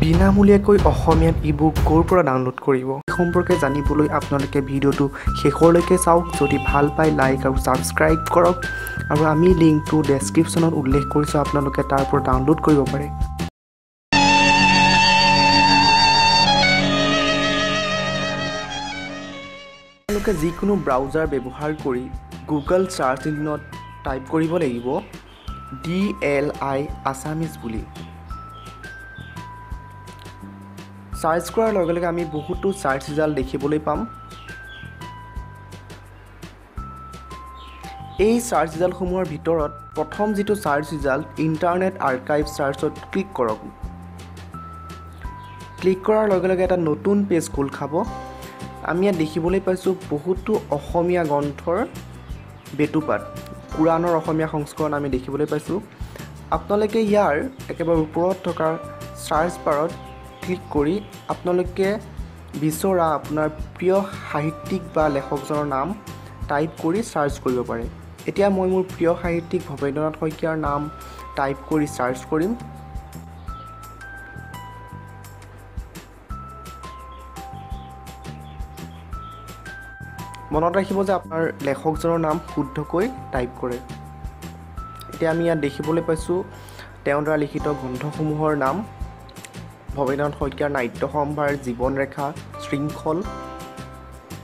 বিনামূলীয়াকৈ অসমীয়াত ইবুক ক'ৰ পৰা ডাউনলোড কৰিব এই সম্পৰ্কে জানিবলৈ আপোনালোকে ভিডিঅ'টো শেষলৈকে চাওক যদি ভাল পায় লাইক আৰু সাবস্ক্ৰাইব কৰক আৰু আমি লিংকটো ডেসক্ৰিপচনত উল্লেখ কৰিছো আপোনালোকে তাৰ পৰা ডাউনলোড কৰিব পাৰে আপোনালোকে যিকোনো ব্ৰাউজাৰ ব্যৱহাৰ কৰি গুগল সাৰ্চ ইঞ্জিনত টাইপ কৰিব লাগিব DLI Assamese বুলি সাৰ্চ কৰাৰ লগে লগে আমি বহুতো সাৰ্চ ৰিজাল্ট দেখিবলৈ পাম এই সাৰ্চ ৰিজাল্টসমূহৰ ভিতৰত প্ৰথম যেটো সাৰ্চ ৰিজাল্ট ইন্টাৰনেট আৰ্কাইভ সাৰ্চত ক্লিক কৰক ক্লিক কৰাৰ লগে লগে এটা নতুন পেজ খোল খাব আমি ইয়াত দেখিবলৈ পাইছো বহুতো অসমীয়া গ্ৰন্থৰ বেতুপাত কুৰানৰ অসমীয়া সংস্কৰণ আমি দেখিবলৈ পাইছো আপোনালোকে ইয়াৰ একেবাৰে ওপৰত থকা সাৰ্চ বাৰত ক্লিক কৰি আপোনালোকে বিচৰা আপোনাৰ প্ৰিয় সাহিত্যিক বা লেখকজনৰ নাম টাইপ কৰি সাৰ্চ কৰিব পাৰে এতিয়া মই মোৰ প্ৰিয় সাহিত্যিক ভৱেন্দ্ৰনাথ শইকীয়াৰ নাম টাইপ কৰি সাৰ্চ কৰিম মনত ৰাখিব যে আপোনাৰ লেখকজনৰ নাম শুদ্ধকৈ টাইপ কৰে এতিয়া আমি ইয়াত দেখিবলৈ পাইছো তেওঁৰ দ্বাৰা লিখিত গ্ৰন্থসমূহৰ নাম ভৱেন্দ্ৰনাথ শইকীয়াৰ নাট্য সম্ভাৰ জীৱন ৰেখা শৃংখল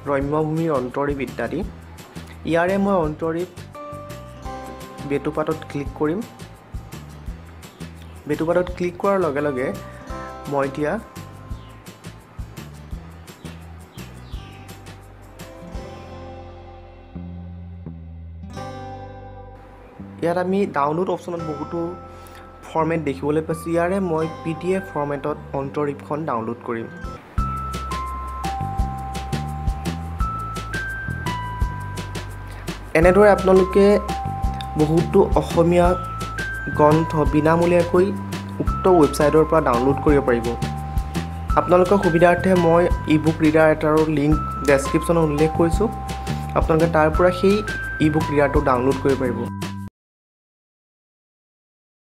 ৰম্যভূমিৰ অন্তৰীপ ইত্যাদি ইয়াৰে মই অন্তৰীপ বেতুপাতত ক্লিক কৰিম বেতুপাতত ক্লিক কৰাৰ লগে লগে মই এতিয়া ইয়াত আমি ডাউনলোড অপচনত বহুতো ফৰমেট দেখিবলৈ পাইছো ইয়াৰে মই PDF ফৰমেটত অন্তৰীপখন ডাউনলোড কৰিম এনেদৰে আপোনালোকে বহুতো অসমীয়া গ্ৰন্থ বিনামূলীয়াকৈ উক্ত ৱেবছাইটৰ পৰা ডাউনলোড কৰিব পাৰিব আপোনালোকৰ সুবিধাৰ্থে মই ইবুক ৰিডাৰ এটাৰ লিংক ডেসক্ৰিপচনত উল্লেখ কৰিছো আপোনালোকে তাৰ পৰা সেই ইবুক ৰিডাৰটো ডাউনলোড কৰিব পাৰিব